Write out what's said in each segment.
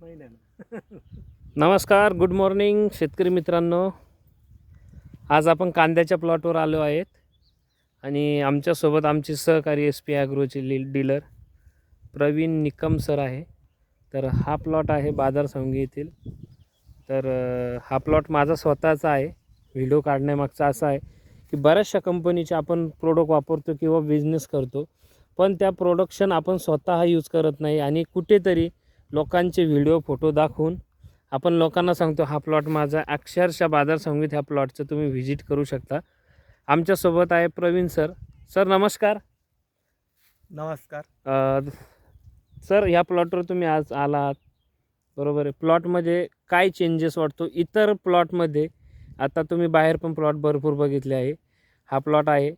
महिन्यानं. नमस्कार, good morning शेतकरी मित्रांनो. आज आपण कांद्याच्या प्लॉटवर आलो आहेत आणि आमच्यासोबत आमचे सहकारी SP ॲग्रोचे डीलर प्रवीण निकम सर आहे. तर हा प्लॉट आहे बाजार संघी येथील. तर हा प्लॉट माझा स्वतःचा आहे. व्हिडिओ काढण्यामागचा असा आहे की बऱ्याचशा कंपनीचे आपण प्रोडक्ट वापरतो किंवा बिझनेस करतो, पण त्या प्रोडक्शन आपण स्वतः यूज करत नाही आणि कुठेतरी लोकांचे व्हिडिओ फोटो दाखवून आपण लोकांना सांगतो हा प्लॉट माझा. अक्षरशः बाजार संगीत ह्या प्लॉटचं तुम्ही व्हिजिट करू शकता. आमच्यासोबत आहे प्रवीण सर. सर नमस्कार. नमस्कार. सर ह्या प्लॉटवर तुम्ही आज आलात, बरोबर आहे. प्लॉटमध्ये काय चेंजेस वाटतो इतर प्लॉटमध्ये? आता तुम्ही बाहेर पण प्लॉट भरपूर बघितले आहे, हा प्लॉट आहे,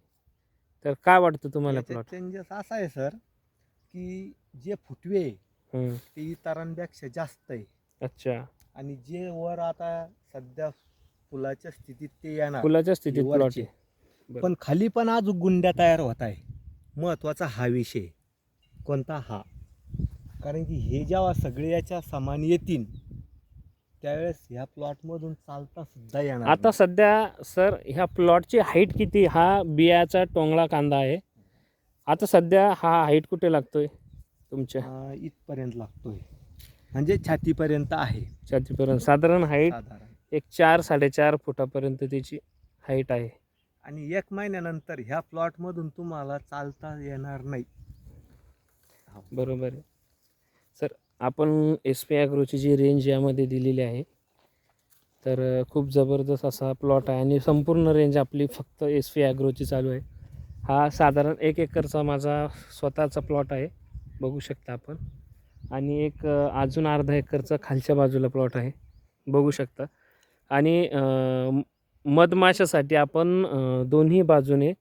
तर काय वाटतं तुम्हाला प्लॉट? चेंजेस असा आहे सर की जे फुटवे ते इतरांपेक्षा जास्त आहे. अच्छा. आणि जे वर आता सध्या फुलाच्या स्थितीत ते येणार, फुलाच्या स्थितीत प्लॉट आहे, पण खाली पण आज गुंड्या तयार होत आहे. महत्वाचा हा विषय कोणता? हा, कारण की हे जेव्हा सगळे याच्या समान येतील त्यावेळेस ह्या प्लॉटमधून चालता सुद्धा येणार. आता सध्या सर ह्या प्लॉटची हाईट किती? हा बियाचा टोंगळा कांदा आहे. आता सध्या हा हाईट कुठे लागतोय तुमच्या? इथपर्यंत लागतोय, म्हणजे छातीपर्यंत आहे. छातीपर्यंत साधारण हाईट एक 4-4.5 फुटापर्यंत त्याची हाईट आहे. आणि 1 महिन्यानंतर ह्या प्लॉटमधून तुम्हाला चालता येणार नाही. बरोबर आहे सर. आपण SP ॲग्रोची जी रेंज यामध्ये दिलेली आहे, तर खूप जबरदस्त असा प्लॉट आहे आणि संपूर्ण रेंज आपली फक्त SP ॲग्रोची चालू आहे. हा साधारण 1 एकरचा माझा स्वतःचा प्लॉट आहे, बघू शकता आपण. आणि एक अजून अर्धा एकरचा खालच्या बाजूला प्लॉट आहे, बघू शकता. आणि मधमाशासाठी आपण दोन्ही बाजूने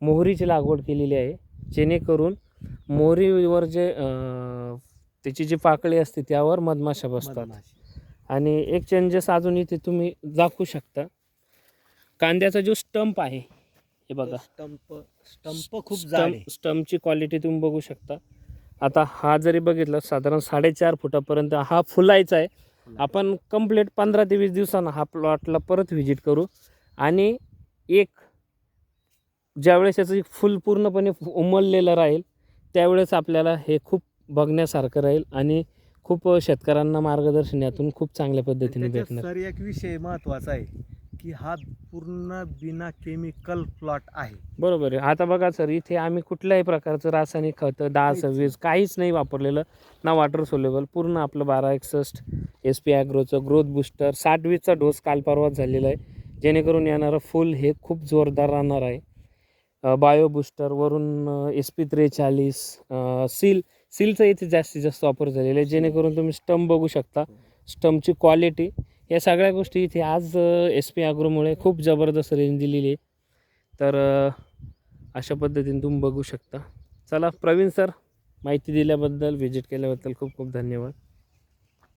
मोहरीची लागवड केलेली आहे, जेणेकरून मोहरीवर जे त्याची जी पाकळी असते त्यावर मधमाशा बसतात. आणि एक चेंजेस अजून इथे तुम्ही दाखवू शकता, कांद्याचा जो स्टंप आहे हे बघा. स्टंप खूप जाड आहे. स्टंपची क्वालिटी तुम्ही बघू शकता. आता हा जरी बघितला साधारण 4.5 फुटापर्यंत हा फुलायचा आहे. आपण कंप्लीट 15 ते 20 दिवसांना हा प्लॉटला परत व्हिजिट करू आणि एक ज्यावेळेस याचं फुल पूर्णपणे उमललेलं राहील त्यावेळेस आपल्याला हे खूप बघण्यासारखं राहील आणि खूप शेतकऱ्यांना मार्गदर्शन यातून खूप चांगल्या पद्धतीने भेटणार. सर एक विषय महत्त्वाचा आहे की हा पूर्ण बिना केमिकल प्लॉट आहे. बरोबर आहे. आता बघा सर, इथे आम्ही कुठल्याही प्रकारचं रासायनिक खतं 10-26 काहीच नाही वापरलेलं, ना वॉटर सोल्युबल. पूर्ण आपलं 1261 SP ॲग्रोचं ग्रोथ बूस्टर 60-20चा डोस काल परवाच झालेला आहे, जेणेकरून येणारं फुल हे खूप जोरदार राहणार आहे. बायो बूस्टर वरून SP43 सीलचं इथे जास्तीत जास्त वापर झालेला आहे, जेणेकरून तुम्ही स्टंप बघू शकता, स्टंपची क्वालिटी, या सगळ्या गोष्टी इथे आज SP ॲग्रोमुळे खूप जबरदस्त रेंज दिलेली आहे. तर अशा पद्धतीने तुम्ही बघू शकता. चला प्रवीण सर, माहिती दिल्याबद्दल, व्हिजिट केल्याबद्दल खूप खूप धन्यवाद.